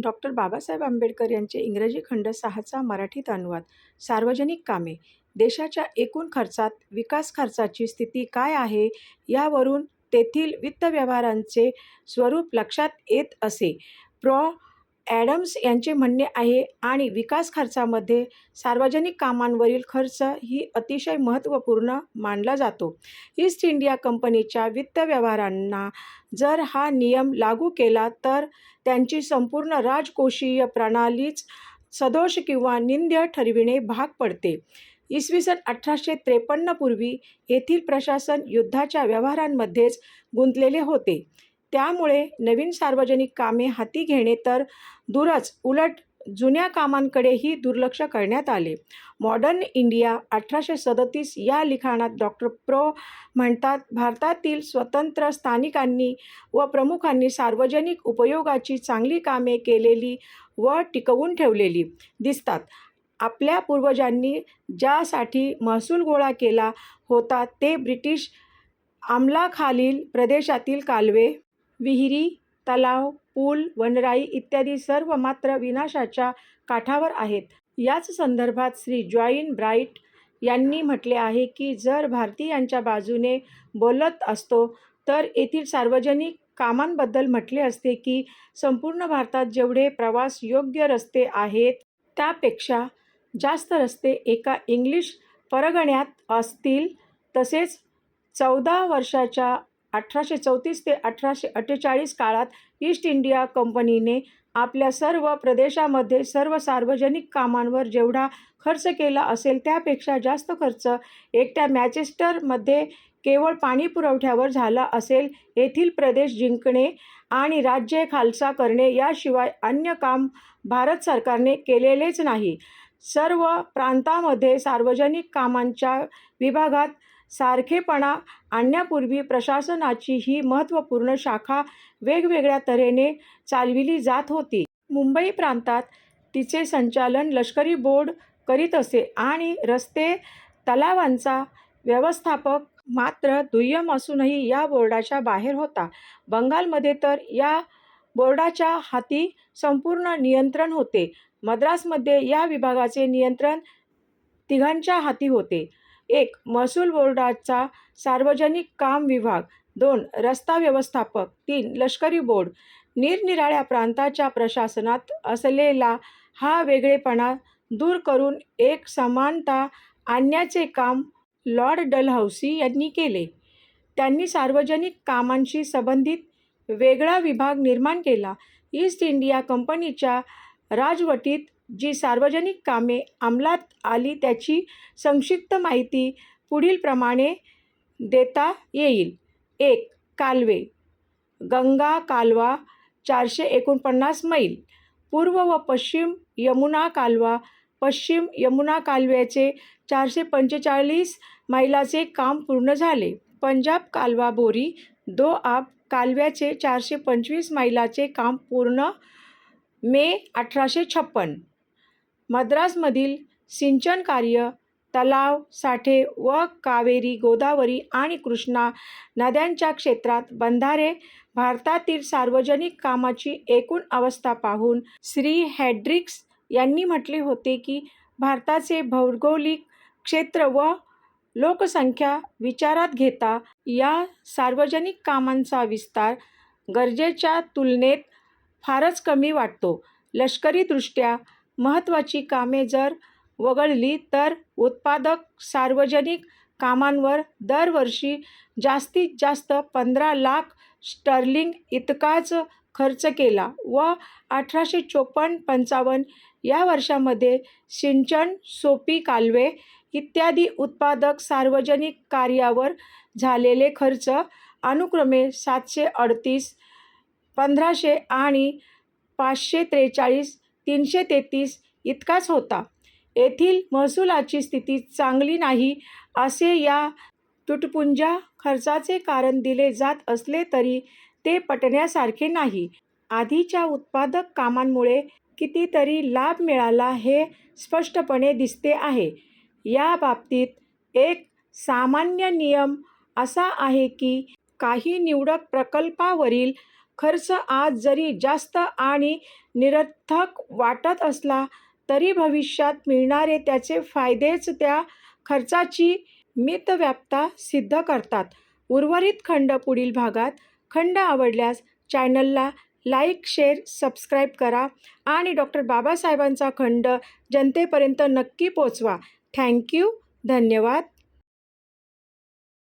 Doctor Babasaheb Ambedkar यांचे इंग्रजी खंड 6चा मराठीत अनुवाद. सार्वजनिक कामे. देशाच्या एकूण खर्चात विकास खर्चाची स्थिती काय आहे यावरून तेथील वित्तव्यवहारांचे स्वरूप लक्षात येत असे. प्रो. ॲडम्स यांचे म्हणणे आहे आणि विकास खर्चामध्ये सार्वजनिक कामांवरील खर्च ही अतिशय महत्त्वपूर्ण मानला जातो. ईस्ट इंडिया कंपनीच्या वित्तव्यवहारांना जर हा नियम लागू केला तर त्यांची संपूर्ण राजकोषीय प्रणालीच सदोष किंवा निंद्य ठरविणे भाग पडते. इसवी सन 1853 पूर्वी येथील प्रशासन युद्धाच्या व्यवहारांमध्येच गुंतलेले होते. त्यामुळे नवीन सार्वजनिक कामे हाती घेणे तर दूरच, उलट जुन्या कामांकडेही दुर्लक्ष करण्यात आले. मॉडर्न इंडिया 1837 या लिखाणात डॉक्टर प्रो. म्हणतात, भारतातील स्वतंत्र स्थानिकांनी व प्रमुखांनी सार्वजनिक उपयोगाची चांगली कामे केलेली व टिकवून ठेवलेली दिसतात. आपल्या पूर्वजांनी ज्यासाठी महसूल गोळा केला होता ते ब्रिटिश अंमलाखालील प्रदेशातील कालवे, विहिरी, तलाव, पूल, वनराई इत्यादी सर्व मात्र विनाशाच्या काठावर आहेत. याच संदर्भात श्री जॉइन ब्राईट यांनी म्हटले आहे की जर भारतीयांच्या बाजूने बोलत असतो तर येथील सार्वजनिक कामांबद्दल म्हटले असते की संपूर्ण भारतात जेवढे प्रवास योग्य रस्ते आहेत त्यापेक्षा जास्त रस्ते एका इंग्लिश परगण्यात असतील. तसेच 14 वर्षाच्या 1834 ते 1848 काळात ईस्ट इंडिया कंपनीने आपल्या सर्व प्रदेशामध्ये सर्व सार्वजनिक कामांवर जेवढा खर्च केला असेल त्यापेक्षा जास्त खर्च एकट्या मँचेस्टरमध्ये केवळ पाणी पुरवठ्यावर झाला असेल. येथील प्रदेश जिंकणे आणि राज्य खालसा करणे याशिवाय अन्य काम भारत सरकारने केलेलेच नाही. सर्व प्रांतांमध्ये सार्वजनिक कामांच्या विभागात सारखेपणा आणण्यापूर्वी प्रशासनाची ही महत्त्वपूर्ण शाखा वेगवेगळ्या तऱ्हेने चालविली जात होती. मुंबई प्रांतात तिचे संचालन लष्करी बोर्ड करीत असे आणि रस्ते, तलावांचा व्यवस्थापक मात्र दुय्यम असूनही या बोर्डाच्या बाहेर होता. बंगालमध्ये तर या बोर्डाच्या हाती संपूर्ण नियंत्रण होते. मद्रासमध्ये या विभागाचे नियंत्रण तिघांच्या हाती होते. 1. महसूल बोर्डाचा सार्वजनिक काम विभाग. 2. रस्ता व्यवस्थापक. 3. लष्करी बोर्ड. निरनिराळ्या प्रांताच्या प्रशासनात असलेला हा वेगळेपणा दूर करून एक समानता आणण्याचे काम लॉर्ड डलहौसी यांनी केले. त्यांनी सार्वजनिक कामांशी संबंधित वेगळा विभाग निर्माण केला. ईस्ट इंडिया कंपनीच्या राजवटीत जी सार्वजनिक कामे अंमलात आली त्याची संक्षिप्त माहिती पुढीलप्रमाणे देता येईल. 1. कालवे. गंगा कालवा 449 मैल. पूर्व व पश्चिम यमुना कालवा. पश्चिम यमुना कालव्याचे 445 मैलाचे काम पूर्ण झाले. पंजाब कालवा बोरी दोआब कालव्याचे 425 मैलाचे काम पूर्ण मे 1856. मद्रासमधील सिंचन कार्य, तलाव, साठे व कावेरी, गोदावरी आणि कृष्णा नद्यांच्या क्षेत्रात बंधारे. भारतातील सार्वजनिक कामाची एकूण अवस्था पाहून श्री हेड्रिक्स यांनी म्हटले होते की भारताचे भौगोलिक क्षेत्र व लोकसंख्या विचारात घेता या सार्वजनिक कामांचा विस्तार गरजेच्या तुलनेत फारच कमी वाटतो. लष्करीदृष्ट्या महत्त्वाची कामे जर वगळली तर उत्पादक सार्वजनिक कामांवर दरवर्षी जास्तीत जास्त 15 लाख स्टर्लिंग इतकाच खर्च केला व 1854-55 या वर्षामध्ये सिंचन, सोपी कालवे इत्यादी उत्पादक सार्वजनिक कार्यावर झालेले खर्च अनुक्रमे 738, 1500 आणि 543, 333 इतकाच होता. येथील महसुलाची स्थिती चांगली नाही असे या तुटपुंज्या खर्चाचे कारण दिले जात असले तरी ते पटण्यासारखे नाही. आधीच्या उत्पादक कामांमुळे कितीतरी लाभ मिळाला हे स्पष्टपणे दिसते आहे. या बाबतीत एक सामान्य नियम असा आहे की काही निवडक प्रकल्पावरील खर्च आज जरी जास्त आणि निरर्थक वाटत असला तरी भविष्यात मिळणारे त्याचे फायदेच त्या खर्चाची मितव्याप्ता सिद्ध करतात. उर्वरित खंड पुढील भागात. खंड आवडल्यास चॅनलला लाईक, शेअर, सबस्क्राईब करा आणि डॉक्टर बाबासाहेबांचा खंड जनतेपर्यंत नक्की पोचवा. थँक्यू. धन्यवाद.